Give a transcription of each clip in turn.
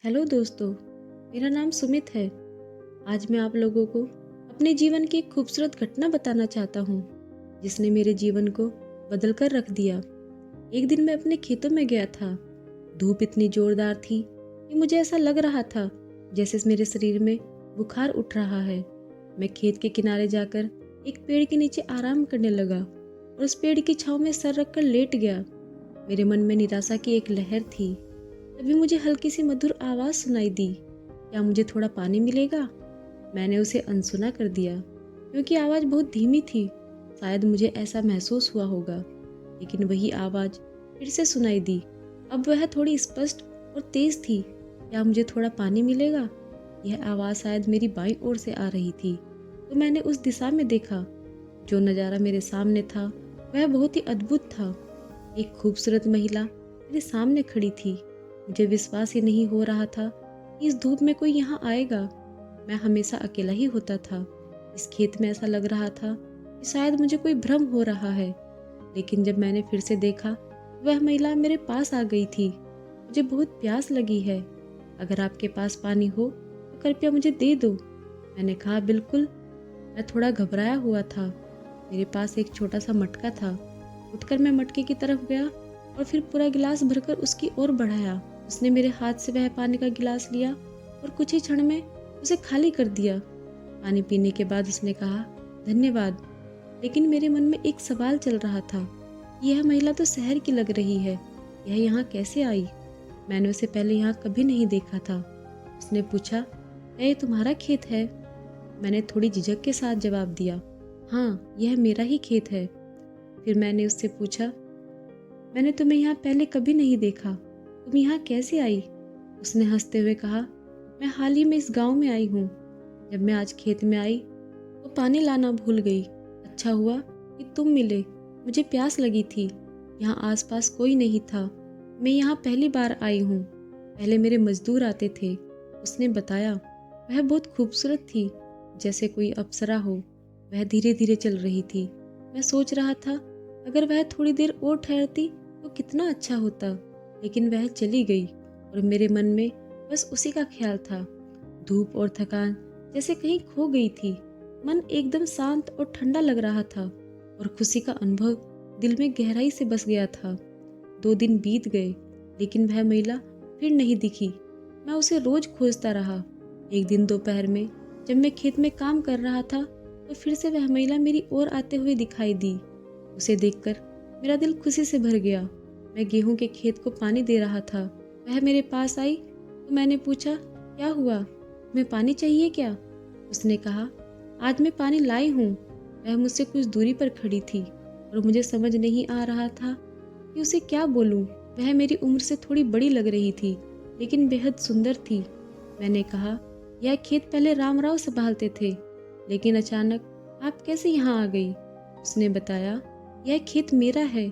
Hello दोस्तों, मेरा नाम सुमित है। आज मैं आप लोगों को अपने जीवन की एक खूबसूरत घटना बताना चाहता हूँ, जिसने मेरे जीवन को बदल कर रख दिया। एक दिन मैं अपने खेतों में गया था। धूप इतनी जोरदार थी कि मुझे ऐसा लग रहा था जैसे मेरे शरीर में बुखार उठ रहा है। मैं खेत के किनारे जाकर एक पेड़ के नीचे आराम करने लगा और उस पेड़ की छांव में सर रखकर लेट गया। मेरे मन में निराशा की एक लहर थी। तभी मुझे हल्की सी मधुर आवाज सुनाई दी, क्या मुझे थोड़ा पानी मिलेगा? मैंने उसे अनसुना कर दिया क्योंकि आवाज बहुत धीमी थी। शायद मुझे ऐसा महसूस हुआ होगा। लेकिन वही आवाज फिर से सुनाई दी। अब वह थोड़ी स्पष्ट और तेज थी, क्या मुझे थोड़ा पानी मिलेगा? यह आवाज शायद मेरी बाईं ओर से आ रही थी, तो मैंने उस दिशा में देखा। जो नज़ारा मेरे सामने था वह बहुत ही अद्भुत था। एक खूबसूरत महिला मेरे सामने खड़ी थी। मुझे विश्वास ही नहीं हो रहा था कि इस धूप में कोई यहाँ आएगा। मैं हमेशा अकेला ही होता था। इस खेत में ऐसा लग रहा था कि शायद मुझे कोई भ्रम हो रहा है। लेकिन जब मैंने फिर से देखा, वह महिला मेरे पास आ गई थी। मुझे बहुत प्यास लगी है। अगर आपके पास पानी हो तो कृपया मुझे दे दो। मैंने कहा, बिल्कुल। मैं थोड़ा घबराया हुआ था। मेरे पास एक छोटा सा मटका था। उठकर मैं मटके की तरफ गया और फिर पूरा गिलास भरकर उसकी ओर बढ़ाया। उसने मेरे हाथ से वह पानी का गिलास लिया और कुछ ही क्षण में उसे खाली कर दिया। पानी पीने के बाद उसने कहा, धन्यवाद। लेकिन मेरे मन में एक सवाल चल रहा था, यह महिला तो शहर की लग रही है, यह यहाँ कैसे आई? मैंने उसे पहले यहाँ कभी नहीं देखा था। उसने पूछा, क्या ये तुम्हारा खेत है? मैंने थोड़ी झिझक के साथ जवाब दिया, हाँ, यह मेरा ही खेत है। फिर मैंने उससे पूछा, मैंने तुम्हें यहाँ पहले कभी नहीं देखा, तुम यहाँ कैसे आई? उसने हंसते हुए कहा, मैं हाल ही में इस गांव में आई हूँ। जब मैं आज खेत में आई तो पानी लाना भूल गई। अच्छा हुआ कि तुम मिले, मुझे प्यास लगी थी। यहाँ आसपास कोई नहीं था। मैं यहाँ पहली बार आई हूँ। पहले मेरे मजदूर आते थे। उसने बताया, वह बहुत खूबसूरत थी, जैसे कोई अप्सरा हो। वह धीरे धीरे चल रही थी। मैं सोच रहा था, अगर वह थोड़ी देर और ठहरती तो कितना अच्छा होता। लेकिन वह चली गई और मेरे मन में बस उसी का ख्याल था। धूप और थकान जैसे कहीं खो गई थी। मन एकदम शांत और ठंडा लग रहा था और खुशी का अनुभव दिल में गहराई से बस गया था। 2 दिन बीत गए, लेकिन वह महिला फिर नहीं दिखी। मैं उसे रोज खोजता रहा। एक दिन दोपहर में जब मैं खेत में काम कर रहा था तो फिर से वह महिला मेरी ओर आते हुए दिखाई दी। उसे देखकर मेरा दिल खुशी से भर गया। मैं गेहूं के खेत को पानी दे रहा था। वह मेरे पास आई तो मैंने पूछा, क्या हुआ, तुम्हें पानी चाहिए क्या? उसने कहा, आज मैं पानी लाई हूँ। वह मुझसे कुछ दूरी पर खड़ी थी और मुझे समझ नहीं आ रहा था कि उसे क्या बोलूं। वह मेरी उम्र से थोड़ी बड़ी लग रही थी, लेकिन बेहद सुंदर थी। मैंने कहा, यह खेत पहले रामराव संभालते थे, लेकिन अचानक आप कैसे यहाँ आ गई? उसने बताया, यह खेत मेरा है,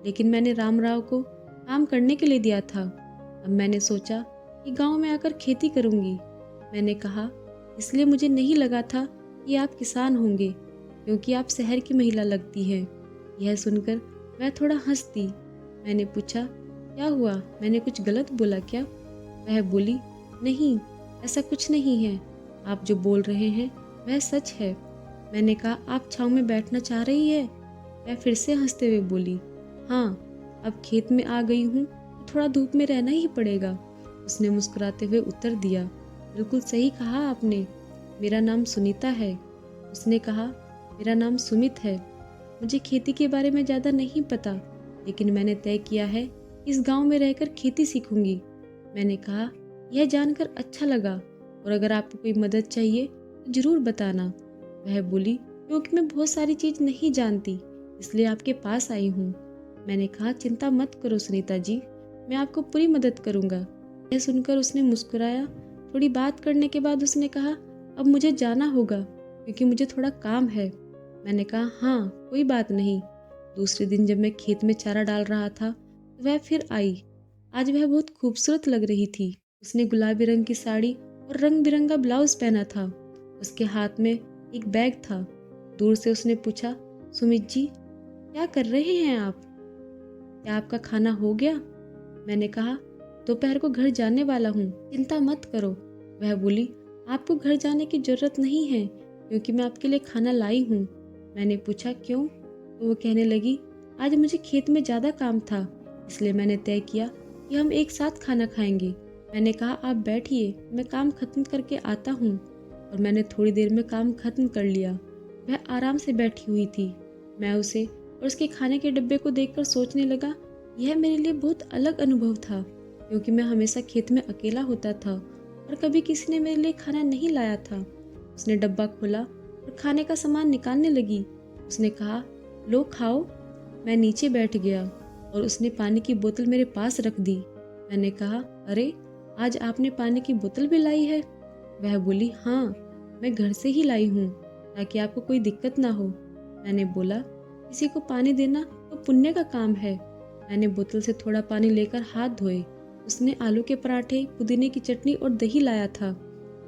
लेकिन मैंने रामराव को काम करने के लिए दिया था। अब मैंने सोचा कि गांव में आकर खेती करूंगी। मैंने कहा, इसलिए मुझे नहीं लगा था कि आप किसान होंगे, क्योंकि आप शहर की महिला लगती हैं। यह सुनकर मैं थोड़ा हंस दी। मैंने पूछा, क्या हुआ, मैंने कुछ गलत बोला क्या? वह बोली, नहीं, ऐसा कुछ नहीं है। आप जो बोल रहे हैं वह सच है। मैंने कहा, आप छाँव में बैठना चाह रही है? वह फिर से हंसते हुए बोली, हाँ, अब खेत में आ गई हूँ तो थोड़ा धूप में रहना ही पड़ेगा। उसने मुस्कुराते हुए उत्तर दिया, बिल्कुल सही कहा आपने, मेरा नाम सुनीता है। उसने कहा, मेरा नाम सुमित है। मुझे खेती के बारे में ज़्यादा नहीं पता, लेकिन मैंने तय किया है कि इस गांव में रहकर खेती सीखूंगी। मैंने कहा, यह जानकर अच्छा लगा, और अगर आपको कोई मदद चाहिए तो ज़रूर बताना। वह बोली, क्योंकि मैं बहुत सारी चीज़ नहीं जानती, इसलिए आपके पास आई हूँ। मैंने कहा, चिंता मत करो सुनीता जी, मैं आपको पूरी मदद करूँगा। यह सुनकर उसने मुस्कुराया। थोड़ी बात करने के बाद उसने कहा, अब मुझे जाना होगा क्योंकि मुझे थोड़ा काम है। मैंने कहा, हाँ, कोई बात नहीं। दूसरे दिन जब मैं खेत में चारा डाल रहा था तो वह फिर आई। आज वह बहुत खूबसूरत लग रही थी। उसने गुलाबी रंग की साड़ी और रंग बिरंगा ब्लाउज पहना था। उसके हाथ में एक बैग था। दूर से उसने पूछा, सुमित जी, क्या कर रहे हैं आप? क्या आपका खाना हो गया? मैंने कहा, दोपहर को घर जाने वाला हूँ, चिंता मत करो। वह बोली, आपको घर जाने की जरूरत नहीं है क्योंकि मैं आपके लिए खाना लाई हूँ। मैंने पूछा क्यों? तो वो कहने लगी, आज मुझे खेत में ज़्यादा काम था, इसलिए मैंने तय किया कि हम एक साथ खाना खाएंगे। मैंने कहा, आप बैठिए, मैं काम खत्म करके आता हूँ। और मैंने थोड़ी देर में काम खत्म कर लिया। वह आराम से बैठी हुई थी। मैं उसे और उसके खाने के डब्बे को देखकर सोचने लगा, यह मेरे लिए बहुत अलग अनुभव था क्योंकि मैं हमेशा खेत में अकेला होता था और कभी किसी ने मेरे लिए खाना नहीं लाया था। उसने डब्बा खोला और खाने का सामान निकालने लगी। उसने कहा, लो खाओ। मैं नीचे बैठ गया और उसने पानी की बोतल मेरे पास रख दी। मैंने कहा, अरे आज आपने पानी की बोतल भी लाई है? वह बोली, हाँ, मैं घर से ही लाई हूँ ताकि आपको कोई दिक्कत ना हो। मैंने बोला, किसी को पानी देना तो पुण्य का काम है। मैंने बोतल से थोड़ा पानी लेकर हाथ धोए। उसने आलू के पराठे, पुदीने की चटनी और दही लाया था।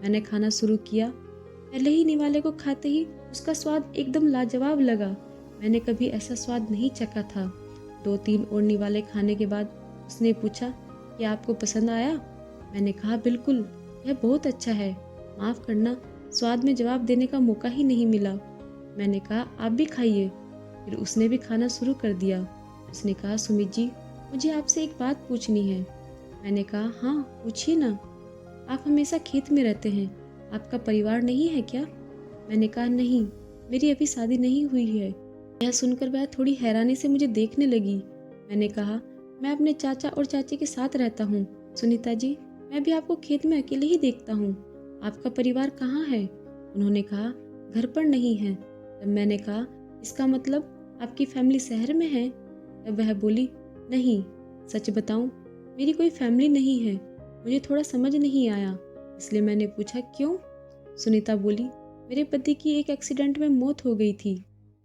मैंने खाना शुरू किया। पहले ही निवाले को खाते ही उसका स्वाद एकदम लाजवाब लगा। मैंने कभी ऐसा स्वाद नहीं चखा था। 2-3 और निवाले खाने के बाद उसने पूछा, क्या आपको पसंद आया? मैंने कहा, बिल्कुल, यह बहुत अच्छा है। माफ़ करना, स्वाद में जवाब देने का मौका ही नहीं मिला। मैंने कहा, आप भी खाइए। फिर उसने भी खाना शुरू कर दिया। उसने कहा, सुमित जी, मुझे आपसे एक बात पूछनी है। मैंने कहा, हाँ, पूछिए ना। आप हमेशा खेत में रहते हैं, आपका परिवार नहीं है क्या? मैंने कहा, नहीं, मेरी अभी शादी नहीं हुई है। यह सुनकर वह थोड़ी हैरानी से मुझे देखने लगी। मैंने कहा, मैं अपने चाचा और चाची के साथ रहता हूँ। सुनीता जी, मैं भी आपको खेत में अकेले ही देखता हूँ। आपका परिवार कहाँ है? उन्होंने कहा, घर पर नहीं है। तब मैंने कहा, इसका मतलब आपकी फैमिली शहर में है? तब वह बोली, नहीं, सच बताऊं, मेरी कोई फैमिली नहीं है। मुझे थोड़ा समझ नहीं आया, इसलिए मैंने पूछा, क्यों? सुनीता बोली, मेरे पति की एक एक्सीडेंट में मौत हो गई थी।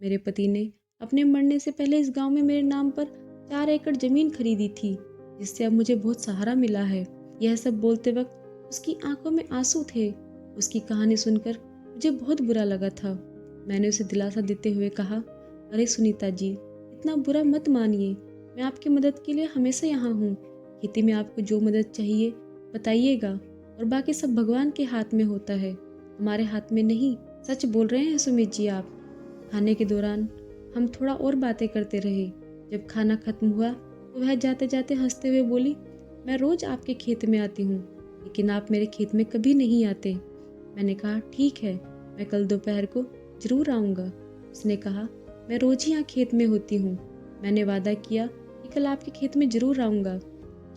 मेरे पति ने अपने मरने से पहले इस गांव में मेरे नाम पर 4 एकड़ जमीन खरीदी थी, जिससे अब मुझे बहुत सहारा मिला है। यह सब बोलते वक्त उसकी आंखों में आंसू थे। उसकी कहानी सुनकर मुझे बहुत बुरा लगा था। मैंने उसे दिलासा देते हुए कहा, अरे सुनीता जी, इतना बुरा मत मानिए, मैं आपकी मदद के लिए हमेशा यहाँ हूँ। खेती में आपको जो मदद चाहिए बताइएगा, और बाकी सब भगवान के हाथ में होता है, हमारे हाथ में नहीं। सच बोल रहे हैं सुमित जी आप। खाने के दौरान हम थोड़ा और बातें करते रहे। जब खाना खत्म हुआ तो वह जाते जाते हंसते हुए बोली, मैं रोज आपके खेत में आती हूँ, लेकिन आप मेरे खेत में कभी नहीं आते। मैंने कहा, ठीक है, मैं कल दोपहर को जरूर आऊँगा। उसने कहा, मैं रोज ही यहाँ खेत में होती हूँ। मैंने वादा किया कि कल आपके खेत में जरूर आऊँगा।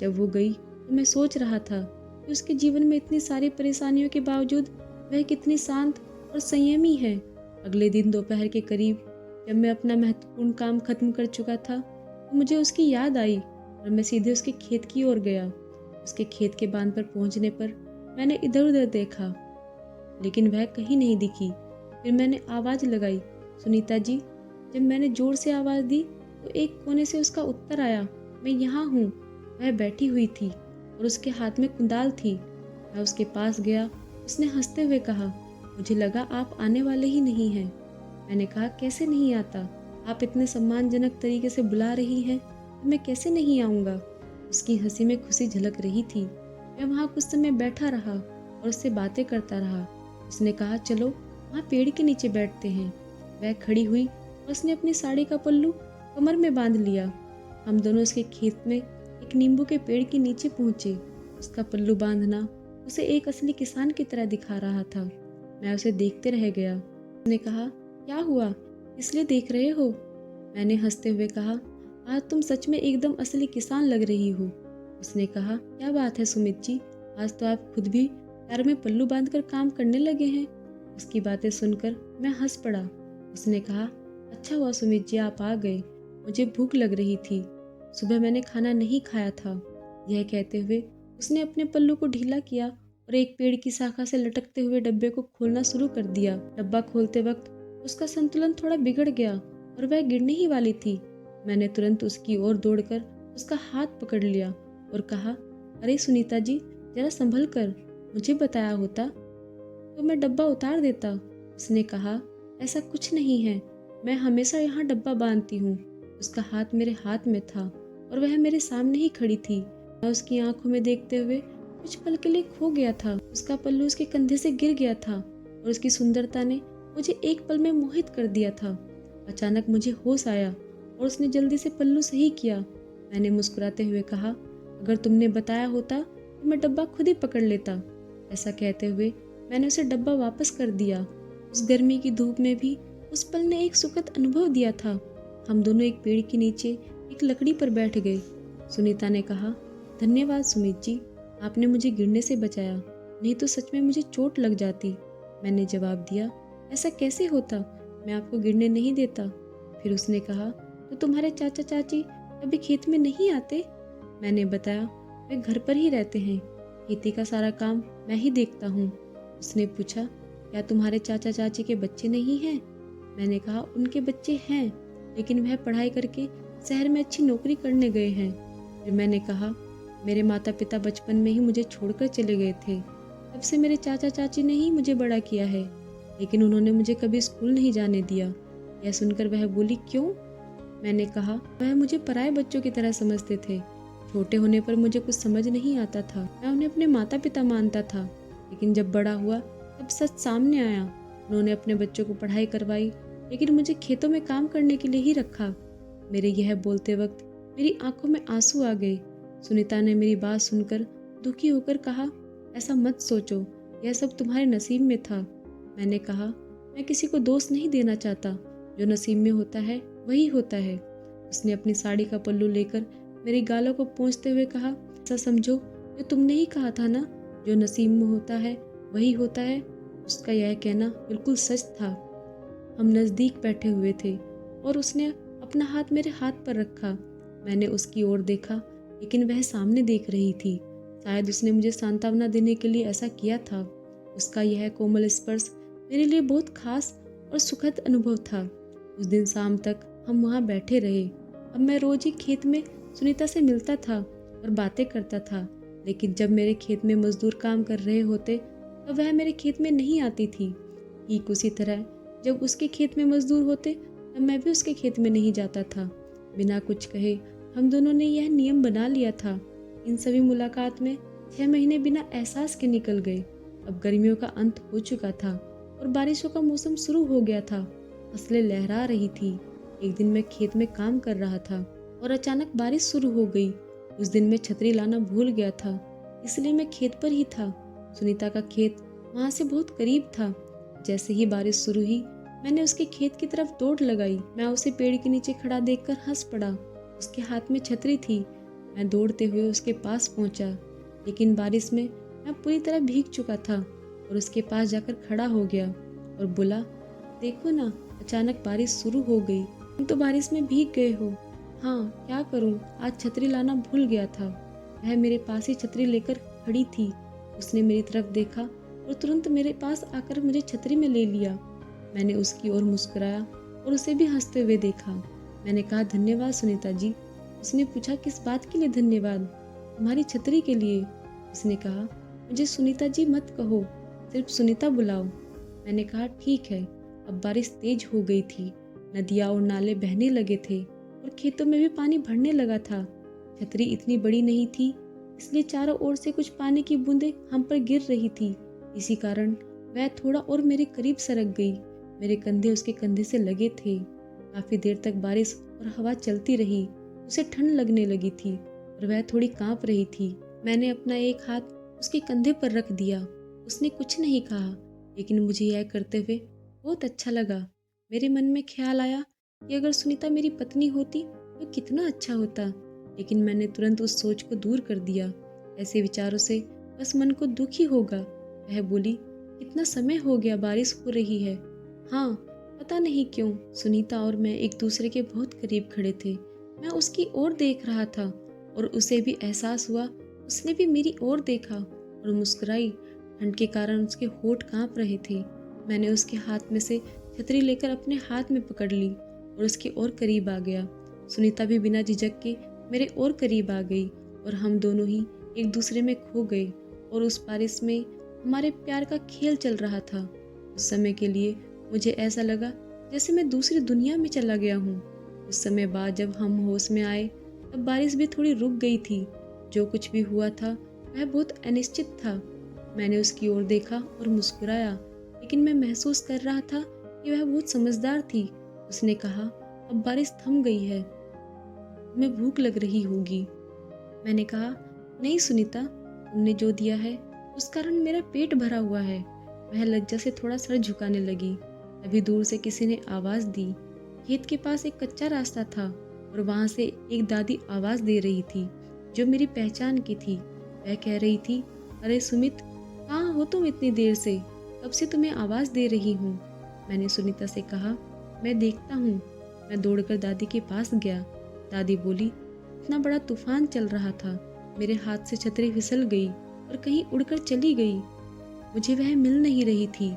जब वो गई तो मैं सोच रहा था कि उसके जीवन में इतनी सारी परेशानियों के बावजूद वह कितनी शांत और संयमी है। अगले दिन दोपहर के करीब जब मैं अपना महत्वपूर्ण काम खत्म कर चुका था तो मुझे उसकी याद आई और मैं सीधे उसके खेत की ओर गया। उसके खेत के बांध पर पहुंचने पर मैंने इधर उधर देखा, लेकिन वह कहीं नहीं दिखी। फिर मैंने आवाज़ लगाई, सुनीता जी। जब मैंने जोर से आवाज़ दी तो एक कोने से उसका उत्तर आया, मैं यहाँ हूँ। वह बैठी हुई थी और उसके हाथ में कुदाल थी। मैं उसके पास गया। उसने हंसते हुए कहा, मुझे लगा आप आने वाले ही नहीं हैं। मैंने कहा, कैसे नहीं आता? आप इतने सम्मानजनक तरीके से बुला रही हैं तो मैं कैसे नहीं आऊँगा? उसकी हंसी में खुशी झलक रही थी। मैं वहाँ कुछ समय बैठा रहा और उससे बातें करता रहा। उसने कहा, चलो वहाँ पेड़ के नीचे बैठते हैं। वह खड़ी हुई और उसने अपनी साड़ी का पल्लू कमर में बांध लिया। हम दोनों उसके खेत में एक नींबू के पेड़ के नीचे पहुँचे। उसका पल्लू बांधना उसे एक असली किसान की तरह दिखा रहा था। मैं उसे देखते रह गया। उसने कहा, क्या हुआ, इसलिए देख रहे हो? मैंने हंसते हुए कहा, आज तुम सच में एकदम असली किसान लग रही हो। उसने कहा, क्या बात है सुमित जी, आज तो आप खुद भी पैर में पल्लू बांधकर काम करने लगे हैं। उसकी बातें सुनकर मैं हंस पड़ा। उसने कहा, अच्छा हुआ सुमित जी आप आ गए, मुझे भूख लग रही थी, सुबह मैंने खाना नहीं खाया था। यह कहते हुए उसने अपने पल्लू को ढीला किया और एक पेड़ की शाखा से लटकते हुए डब्बे को खोलना शुरू कर दिया। डब्बा खोलते वक्त उसका संतुलन थोड़ा बिगड़ गया और वह गिरने ही वाली थी। मैंने तुरंत उसकी ओर दौड़कर उसका हाथ पकड़ लिया और कहा, अरे सुनीता जी, जरा संभल कर, मुझे बताया होता तो मैं डब्बा उतार देता। उसने कहा, ऐसा कुछ नहीं है, मैं हमेशा यहाँ डब्बा बांधती हूँ। उसका हाथ मेरे हाथ में था और वह मेरे सामने ही खड़ी थी। मैं उसकी आंखों में देखते हुए कुछ पल के लिए खो गया था। उसका पल्लू उसके कंधे से गिर गया था और उसकी सुंदरता ने मुझे एक पल में मोहित कर दिया था। अचानक मुझे होश आया और उसने जल्दी से पल्लू सही किया। मैंने मुस्कुराते हुए कहा, अगर तुमने बताया होता तो मैं डब्बा खुद ही पकड़ लेता। ऐसा कहते हुए मैंने उसे डब्बा वापस कर दिया। उस गर्मी की धूप में भी उस पल ने एक सुखद अनुभव दिया था। हम दोनों एक पेड़ के नीचे एक लकड़ी पर बैठ गए। सुनीता ने कहा, धन्यवाद सुमित जी, आपने मुझे गिरने से बचाया, नहीं तो सच में मुझे चोट लग जाती। मैंने जवाब दिया, ऐसा कैसे होता, मैं आपको गिरने नहीं देता। फिर उसने कहा, तो तुम्हारे चाचा चाची कभी खेत में नहीं आते? मैंने बताया, वे घर पर ही रहते हैं, खेती का सारा काम मैं ही देखता हूँ। उसने पूछा, क्या तुम्हारे चाचा चाची के बच्चे नहीं हैं? मैंने कहा, उनके बच्चे हैं, लेकिन वह पढ़ाई करके शहर में अच्छी नौकरी करने गए हैं। फिर मैंने कहा, मेरे माता पिता बचपन में ही मुझे छोड़कर चले गए थे। तब से मेरे चाचा चाची ने ही मुझे बड़ा किया है, लेकिन उन्होंने मुझे कभी स्कूल नहीं जाने दिया। यह सुनकर वह बोली, क्यों? मैंने कहा, वह मुझे पराये बच्चों की तरह समझते थे। छोटे होने पर मुझे कुछ समझ नहीं आता था, मैं उन्हें अपने माता पिता मानता था। लेकिन जब बड़ा हुआ तब सच सामने आया। उन्होंने अपने बच्चों को पढ़ाई करवाई, लेकिन मुझे खेतों में काम करने के लिए ही रखा। मेरे यह बोलते वक्त मेरी आंखों में आंसू आ गए। सुनीता ने मेरी बात सुनकर दुखी होकर कहा, ऐसा मत सोचो, यह सब तुम्हारे नसीब में था। मैंने कहा, मैं किसी को दोष नहीं देना चाहता, जो नसीब में होता है वही होता है। उसने अपनी साड़ी का पल्लू लेकर मेरी गालों को पोंछते हुए कहा, ऐसा समझो जो तुमने ही कहा था ना, जो नसीब में होता है वही होता है। उसका यह कहना बिल्कुल सच था। हम नज़दीक बैठे हुए थे और उसने अपना हाथ मेरे हाथ पर रखा। मैंने उसकी ओर देखा, लेकिन वह सामने देख रही थी। शायद उसने मुझे सांत्वना देने के लिए ऐसा किया था। उसका यह कोमल स्पर्श मेरे लिए बहुत खास और सुखद अनुभव था। उस दिन शाम तक हम वहाँ बैठे रहे। अब मैं रोज ही खेत में सुनीता से मिलता था और बातें करता था, लेकिन जब मेरे खेत में मजदूर काम कर रहे होते तब वह मेरे खेत में नहीं आती थी। ठीक उसी तरह जब उसके खेत में मजदूर होते तब मैं भी उसके खेत में नहीं जाता था। बिना कुछ कहे हम दोनों ने यह नियम बना लिया था। इन सभी मुलाकात में 6 महीने बिना एहसास के निकल गए। अब गर्मियों का अंत हो चुका था और बारिशों का मौसम शुरू हो गया था। फसलें लहरा रही थी। एक दिन मैं खेत में काम कर रहा था और अचानक बारिश शुरू हो गई। उस दिन मैं छतरी लाना भूल गया था, इसलिए मैं खेत पर ही था। सुनीता का खेत वहां से बहुत करीब था। जैसे ही बारिश शुरू हुई मैंने उसके खेत की तरफ दौड़ लगाई। मैं उसे पेड़ के नीचे खड़ा देखकर हंस पड़ा। उसके हाथ में छतरी थी। मैं दौड़ते हुए उसके पास पहुंचा, लेकिन बारिश में मैं पूरी तरह भीग चुका था और उसके पास जाकर खड़ा हो गया और बोला, देखो ना, अचानक बारिश शुरू हो गई, तुम तो बारिश में भीग गए हो। हाँ, क्या करूं, आज छतरी लाना भूल गया था। वह मेरे पास ही छतरी लेकर खड़ी थी। उसने मेरी तरफ देखा और तुरंत मेरे पास आकर मुझे छतरी में ले लिया। मैंने उसकी ओर मुस्कुराया और उसे भी हंसते हुए देखा। मैंने कहा, धन्यवाद सुनीता जी। उसने पूछा, किस बात के लिए धन्यवाद? तुम्हारी छतरी के लिए। उसने कहा, मुझे सुनीता जी मत कहो, सिर्फ सुनीता बुलाओ। मैंने कहा, ठीक है। अब बारिश तेज हो गई थी। नदियाँ और नाले बहने लगे थे और खेतों में भी पानी भरने लगा था। छतरी इतनी बड़ी नहीं थी, इसलिए चारों ओर से कुछ पानी की बूंदें हम पर गिर रही थी। इसी कारण वह थोड़ा और मेरे करीब सरक गई। मेरे कंधे उसके कंधे से लगे थे। काफी देर तक बारिश और हवा चलती रही। उसे ठंड लगने लगी थी और वह थोड़ी कांप रही थी। मैंने अपना एक हाथ उसके कंधे पर रख दिया। उसने कुछ नहीं कहा, लेकिन मुझे यह करते हुए बहुत अच्छा लगा। मेरे मन में ख्याल आया कि अगर सुनीता मेरी पत्नी होती तो कितना अच्छा होता, लेकिन मैंने तुरंत उस सोच को दूर कर दिया। ऐसे विचारों से बस मन को दुखी होगा। वह बोली, कितना समय हो गया बारिश हो रही है। हाँ, पता नहीं क्यों सुनीता और मैं एक दूसरे के बहुत करीब खड़े थे। मैं उसकी ओर देख रहा था और उसे भी एहसास हुआ। उसने भी मेरी ओर देखा और मुस्कुराई। ठंड के कारण उसके होंठ कांप रहे थे। मैंने उसके हाथ में से छतरी लेकर अपने हाथ में पकड़ ली और उसके और करीब आ गया। सुनीता भी बिना झिझक के मेरे और करीब आ गई और हम दोनों ही एक दूसरे में खो गए और उस बारिश में हमारे प्यार का खेल चल रहा था। उस समय के लिए मुझे ऐसा लगा जैसे मैं दूसरी दुनिया में चला गया हूँ। कुछ समय बाद जब हम होश में आए तब बारिश भी थोड़ी रुक गई थी। जो कुछ भी हुआ था वह बहुत अनिश्चित था। मैंने उसकी ओर देखा और मुस्कुराया, लेकिन मैं महसूस कर रहा था कि वह बहुत समझदार थी। उसने कहा, अब बारिश थम गई है, तुम्हें भूख लग रही होगी। मैंने कहा, नहीं सुनीता, तुमने जो दिया है उस कारण मेरा पेट भरा हुआ है। वह लज्जा से थोड़ा सर झुकाने लगी। तभी दूर से किसी ने आवाज़ दी। खेत के पास एक कच्चा रास्ता था और वहाँ से एक दादी आवाज़ दे रही थी, जो मेरी पहचान की थी। वह कह रही थी, अरे सुमित, कहाँ हो तुम इतनी देर से? कब से तुम्हें आवाज़ दे रही हूँ। मैंने सुनीता से कहा, मैं देखता हूँ। मैं दौड़कर दादी के पास गया। दादी बोली, इतना बड़ा तूफान चल रहा था, मेरे हाथ से छतरी फिसल गई और कहीं उड़कर चली गई। मुझे वह मिल नहीं रही थी।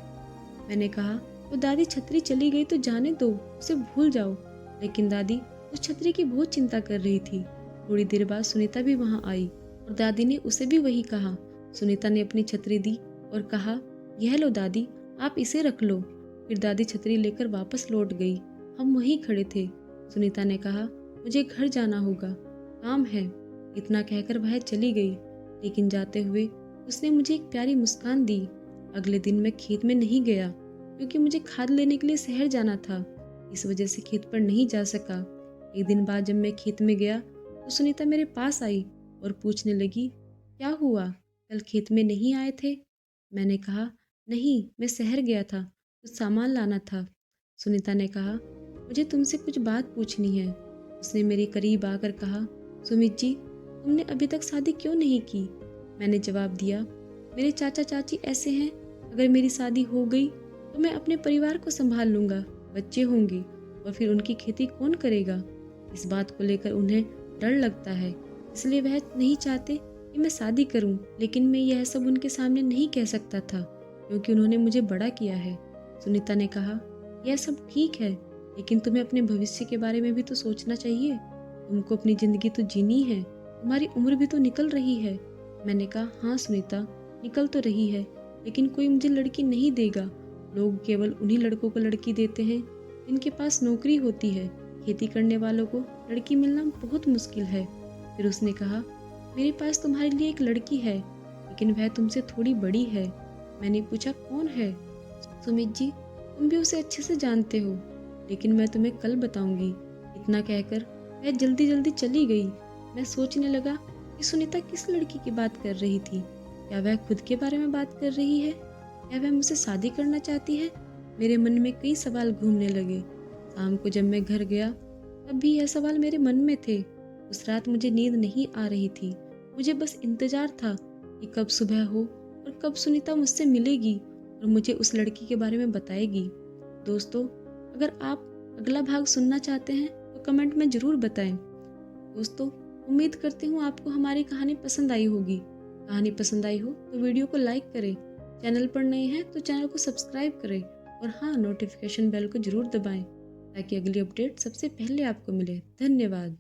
मैंने कहा, तो दादी छतरी चली गई तो जाने दो, उसे भूल जाओ। लेकिन दादी उस छतरी की बहुत चिंता कर रही थी। थोड़ी देर बाद सुनीता भी वहां आई और दादी ने उसे भी वही कहा। सुनीता ने अपनी छतरी दी और कहा, यह लो दादी, आप इसे रख लो। फिर दादी छतरी लेकर वापस लौट गई। हम वहीं खड़े थे। सुनीता ने कहा, मुझे घर जाना होगा, काम है। इतना कहकर वह चली गई, लेकिन जाते हुए उसने मुझे एक प्यारी मुस्कान दी। अगले दिन मैं खेत में नहीं गया, क्योंकि मुझे खाद लेने के लिए शहर जाना था। इस वजह से खेत पर नहीं जा सका। एक दिन बाद जब मैं खेत में गया तो सुनीता मेरे पास आई और पूछने लगी, क्या हुआ, कल खेत में नहीं आए थे? मैंने कहा, नहीं, मैं शहर गया था, कुछ सामान लाना था। सुनीता ने कहा, मुझे तुमसे कुछ बात पूछनी है। उसने मेरे करीब आकर कहा, सुमित जी, तुमने अभी तक शादी क्यों नहीं की? मैंने जवाब दिया, मेरे चाचा चाची ऐसे हैं, अगर मेरी शादी हो गई तो मैं अपने परिवार को संभाल लूँगा, बच्चे होंगे और फिर उनकी खेती कौन करेगा? इस बात को लेकर उन्हें डर लगता है, इसलिए वह नहीं चाहते कि मैं शादी करूं। लेकिन मैं यह सब उनके सामने नहीं कह सकता था, क्योंकि उन्होंने मुझे बड़ा किया है। सुनीता ने कहा, यह सब ठीक है, लेकिन तुम्हें अपने भविष्य के बारे में भी तो सोचना चाहिए। तुमको अपनी ज़िंदगी तो जीनी है, तुम्हारी उम्र भी तो निकल रही है। मैंने कहा, हाँ सुनीता, निकल तो रही है, लेकिन कोई मुझे लड़की नहीं देगा। लोग केवल उन्हीं लड़कों को लड़की देते हैं जिनके पास नौकरी होती है। खेती करने वालों को लड़की मिलना बहुत मुश्किल है। फिर उसने कहा, मेरे पास तुम्हारे लिए एक लड़की है, लेकिन वह तुमसे थोड़ी बड़ी है। मैंने पूछा, कौन है? सुमित जी, तुम भी उसे अच्छे से जानते हो, लेकिन मैं तुम्हें कल बताऊंगी। इतना कहकर वह जल्दी जल्दी चली गई। मैं सोचने लगा कि सुनीता किस लड़की की बात कर रही थी। क्या वह खुद के बारे में बात कर रही है, या वह मुझसे शादी करना चाहती है? मेरे मन में कई सवाल घूमने लगे। शाम को जब मैं घर गया तब भी यह सवाल मेरे मन में थे। उस रात मुझे नींद नहीं आ रही थी। मुझे बस इंतजार था कि कब सुबह हो और कब सुनीता मुझसे मिलेगी और मुझे उस लड़की के बारे में बताएगी। दोस्तों, अगर आप अगला भाग सुनना चाहते हैं तो कमेंट में ज़रूर बताएं। दोस्तों, उम्मीद करती हूँ आपको हमारी कहानी पसंद आई होगी। कहानी पसंद आई हो तो वीडियो को लाइक करें, चैनल पर नए हैं तो चैनल को सब्सक्राइब करें और हाँ, नोटिफिकेशन बेल को ज़रूर दबाएं ताकि अगली अपडेट सबसे पहले आपको मिले। धन्यवाद।